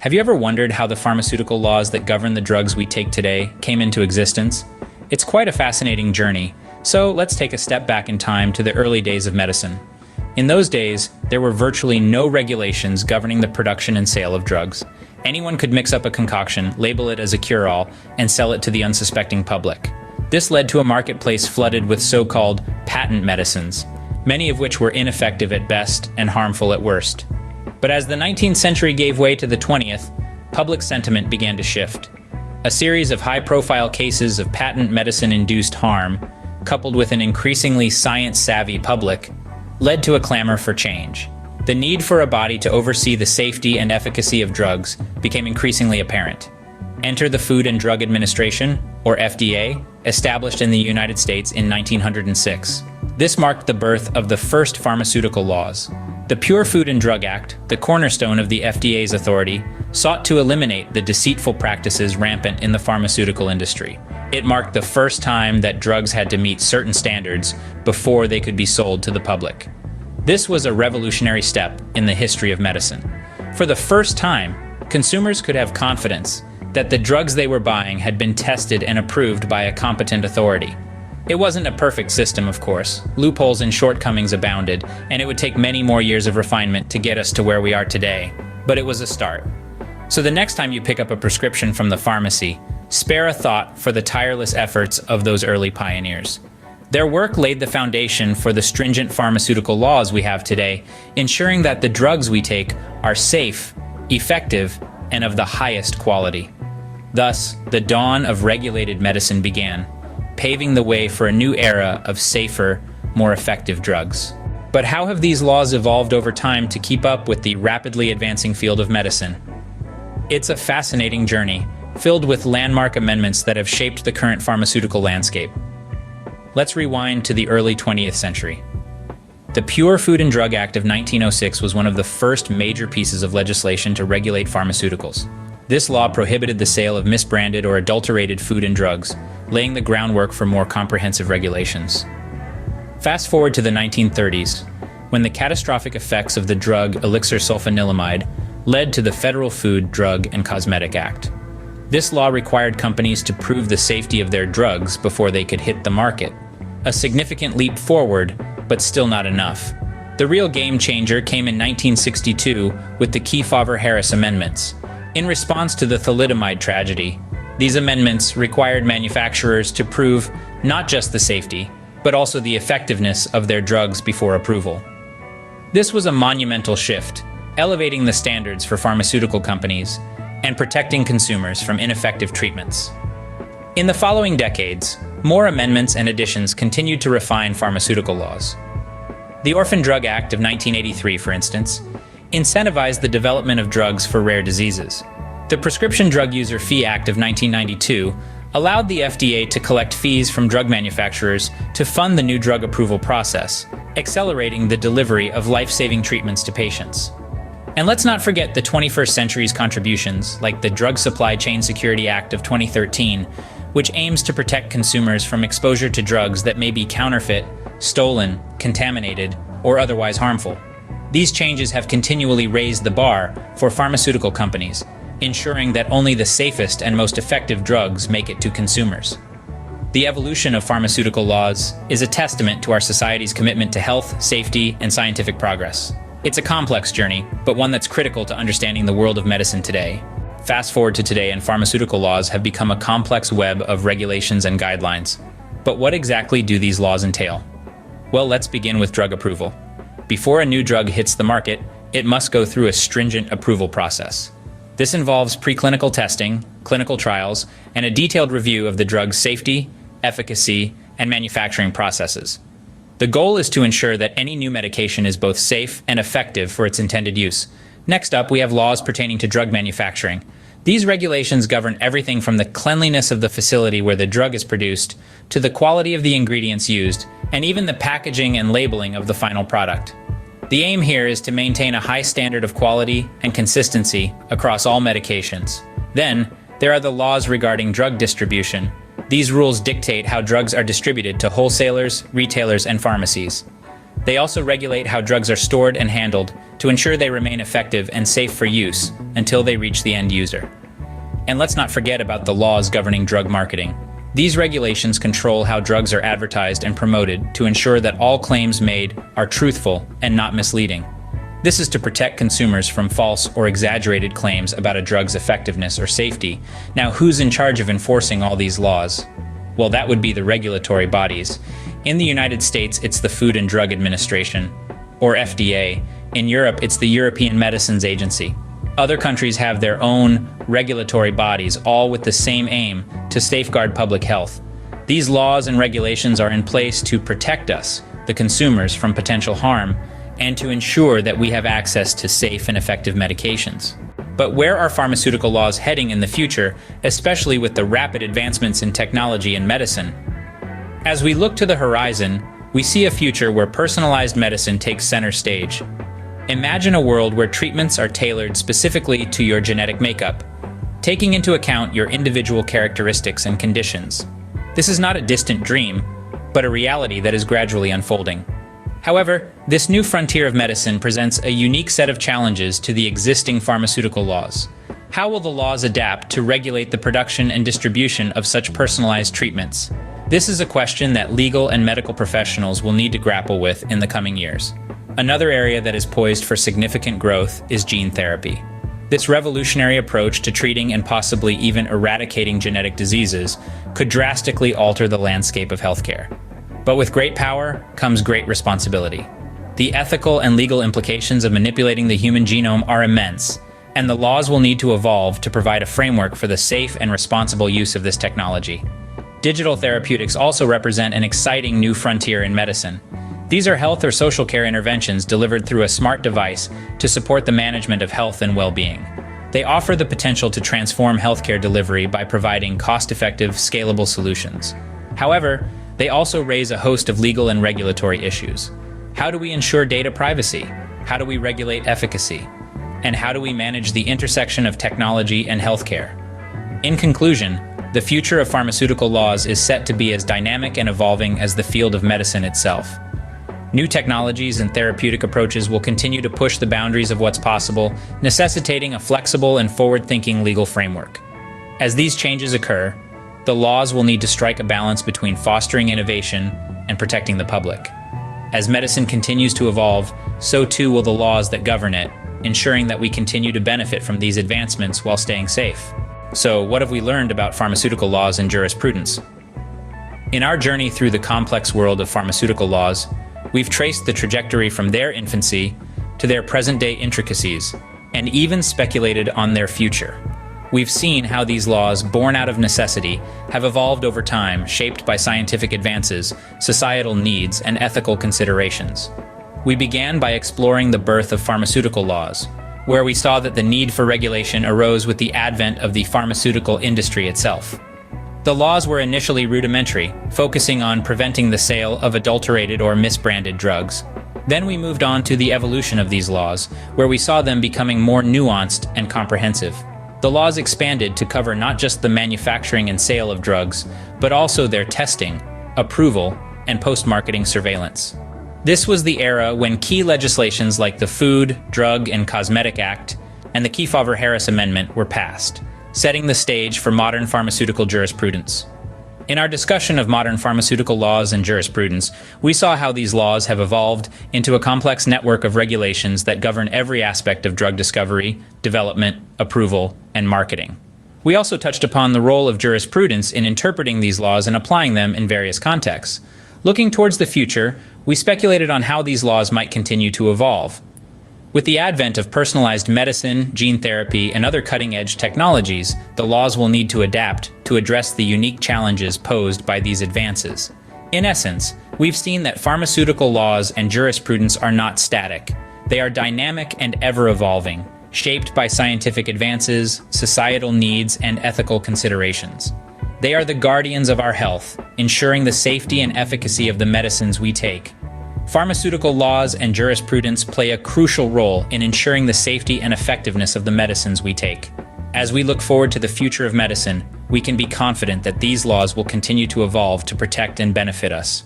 Have you ever wondered how the pharmaceutical laws that govern the drugs we take today came into existence? It's quite a fascinating journey, so let's take a step back in time to the early days of medicine. In those days, there were virtually no regulations governing the production and sale of drugs. Anyone could mix up a concoction, label it as a cure-all, and sell it to the unsuspecting public. This led to a marketplace flooded with so-called patent medicines, many of which were ineffective at best and harmful at worst. But as the 19th century gave way to the 20th, public sentiment began to shift. A series of high-profile cases of patent medicine-induced harm, coupled with an increasingly science-savvy public, led to a clamor for change. The need for a body to oversee the safety and efficacy of drugs became increasingly apparent. Enter the Food and Drug Administration, or FDA, established in the United States in 1906. This marked the birth of the first pharmaceutical laws. The Pure Food and Drug Act, the cornerstone of the FDA's authority, sought to eliminate the deceitful practices rampant in the pharmaceutical industry. It marked the first time that drugs had to meet certain standards before they could be sold to the public. This was a revolutionary step in the history of medicine. For the first time, consumers could have confidence that the drugs they were buying had been tested and approved by a competent authority. It wasn't a perfect system, of course. Loopholes and shortcomings abounded, and it would take many more years of refinement to get us to where we are today. But it was a start. So the next time you pick up a prescription from the pharmacy, spare a thought for the tireless efforts of those early pioneers. Their work laid the foundation for the stringent pharmaceutical laws we have today, ensuring that the drugs we take are safe, effective, and of the highest quality. Thus, the dawn of regulated medicine began, paving the way for a new era of safer, more effective drugs. But how have these laws evolved over time to keep up with the rapidly advancing field of medicine? It's a fascinating journey, filled with landmark amendments that have shaped the current pharmaceutical landscape. Let's rewind to the early 20th century. The Pure Food and Drug Act of 1906 was one of the first major pieces of legislation to regulate pharmaceuticals. This law prohibited the sale of misbranded or adulterated food and drugs, laying the groundwork for more comprehensive regulations. Fast forward to the 1930s, when the catastrophic effects of the drug elixir sulfanilamide led to the Federal Food, Drug, and Cosmetic Act. This law required companies to prove the safety of their drugs before they could hit the market. A significant leap forward, but still not enough. The real game changer came in 1962 with the Kefauver-Harris Amendments. In response to the thalidomide tragedy, these amendments required manufacturers to prove not just the safety, but also the effectiveness of their drugs before approval. This was a monumental shift, elevating the standards for pharmaceutical companies and protecting consumers from ineffective treatments. In the following decades, more amendments and additions continued to refine pharmaceutical laws. The Orphan Drug Act of 1983, for instance, incentivized the development of drugs for rare diseases. The Prescription Drug User Fee Act of 1992 allowed the FDA to collect fees from drug manufacturers to fund the new drug approval process, accelerating the delivery of life-saving treatments to patients. And let's not forget the 21st century's contributions, like the Drug Supply Chain Security Act of 2013, which aims to protect consumers from exposure to drugs that may be counterfeit, stolen, contaminated, or otherwise harmful. These changes have continually raised the bar for pharmaceutical companies, ensuring that only the safest and most effective drugs make it to consumers. The evolution of pharmaceutical laws is a testament to our society's commitment to health, safety, and scientific progress. It's a complex journey, but one that's critical to understanding the world of medicine today. Fast forward to today, and pharmaceutical laws have become a complex web of regulations and guidelines. But what exactly do these laws entail? Well, let's begin with drug approval. Before a new drug hits the market, it must go through a stringent approval process. This involves preclinical testing, clinical trials, and a detailed review of the drug's safety, efficacy, and manufacturing processes. The goal is to ensure that any new medication is both safe and effective for its intended use. Next up, we have laws pertaining to drug manufacturing. These regulations govern everything from the cleanliness of the facility where the drug is produced, to the quality of the ingredients used, and even the packaging and labeling of the final product. The aim here is to maintain a high standard of quality and consistency across all medications. Then, there are the laws regarding drug distribution. These rules dictate how drugs are distributed to wholesalers, retailers, and pharmacies. They also regulate how drugs are stored and handled to ensure they remain effective and safe for use until they reach the end user. And let's not forget about the laws governing drug marketing. These regulations control how drugs are advertised and promoted to ensure that all claims made are truthful and not misleading. This is to protect consumers from false or exaggerated claims about a drug's effectiveness or safety. Now, who's in charge of enforcing all these laws? Well, that would be the regulatory bodies. In the United States, it's the Food and Drug Administration, or FDA. In Europe, it's the European Medicines Agency. Other countries have their own regulatory bodies, all with the same aim to safeguard public health. These laws and regulations are in place to protect us, the consumers, from potential harm, and to ensure that we have access to safe and effective medications. But where are pharmaceutical laws heading in the future, especially with the rapid advancements in technology and medicine? As we look to the horizon, we see a future where personalized medicine takes center stage. Imagine a world where treatments are tailored specifically to your genetic makeup, taking into account your individual characteristics and conditions. This is not a distant dream, but a reality that is gradually unfolding. However, this new frontier of medicine presents a unique set of challenges to the existing pharmaceutical laws. How will the laws adapt to regulate the production and distribution of such personalized treatments? This is a question that legal and medical professionals will need to grapple with in the coming years. Another area that is poised for significant growth is gene therapy. This revolutionary approach to treating and possibly even eradicating genetic diseases could drastically alter the landscape of healthcare. But with great power comes great responsibility. The ethical and legal implications of manipulating the human genome are immense, and the laws will need to evolve to provide a framework for the safe and responsible use of this technology. Digital therapeutics also represent an exciting new frontier in medicine. These are health or social care interventions delivered through a smart device to support the management of health and well-being. They offer the potential to transform healthcare delivery by providing cost-effective, scalable solutions. However, they also raise a host of legal and regulatory issues. How do we ensure data privacy? How do we regulate efficacy? And how do we manage the intersection of technology and healthcare? In conclusion, the future of pharmaceutical laws is set to be as dynamic and evolving as the field of medicine itself. New technologies and therapeutic approaches will continue to push the boundaries of what's possible, necessitating a flexible and forward-thinking legal framework. As these changes occur, the laws will need to strike a balance between fostering innovation and protecting the public. As medicine continues to evolve, so too will the laws that govern it, ensuring that we continue to benefit from these advancements while staying safe. So, what have we learned about pharmaceutical laws and jurisprudence? In our journey through the complex world of pharmaceutical laws, we've traced the trajectory from their infancy to their present-day intricacies, and even speculated on their future. We've seen how these laws, born out of necessity, have evolved over time, shaped by scientific advances, societal needs, and ethical considerations. We began by exploring the birth of pharmaceutical laws, where we saw that the need for regulation arose with the advent of the pharmaceutical industry itself. The laws were initially rudimentary, focusing on preventing the sale of adulterated or misbranded drugs. Then we moved on to the evolution of these laws, where we saw them becoming more nuanced and comprehensive. The laws expanded to cover not just the manufacturing and sale of drugs, but also their testing, approval, and post-marketing surveillance. This was the era when key legislations like the Food, Drug, and Cosmetic Act and the Kefauver-Harris Amendment were passed, setting the stage for modern pharmaceutical jurisprudence. In our discussion of modern pharmaceutical laws and jurisprudence, we saw how these laws have evolved into a complex network of regulations that govern every aspect of drug discovery, development, approval, and marketing. We also touched upon the role of jurisprudence in interpreting these laws and applying them in various contexts. Looking towards the future, we speculated on how these laws might continue to evolve. With the advent of personalized medicine, gene therapy, and other cutting-edge technologies, the laws will need to adapt to address the unique challenges posed by these advances. In essence, we've seen that pharmaceutical laws and jurisprudence are not static. They are dynamic and ever-evolving, shaped by scientific advances, societal needs, and ethical considerations. They are the guardians of our health, ensuring the safety and efficacy of the medicines we take. Pharmaceutical laws and jurisprudence play a crucial role in ensuring the safety and effectiveness of the medicines we take. As we look forward to the future of medicine, we can be confident that these laws will continue to evolve to protect and benefit us.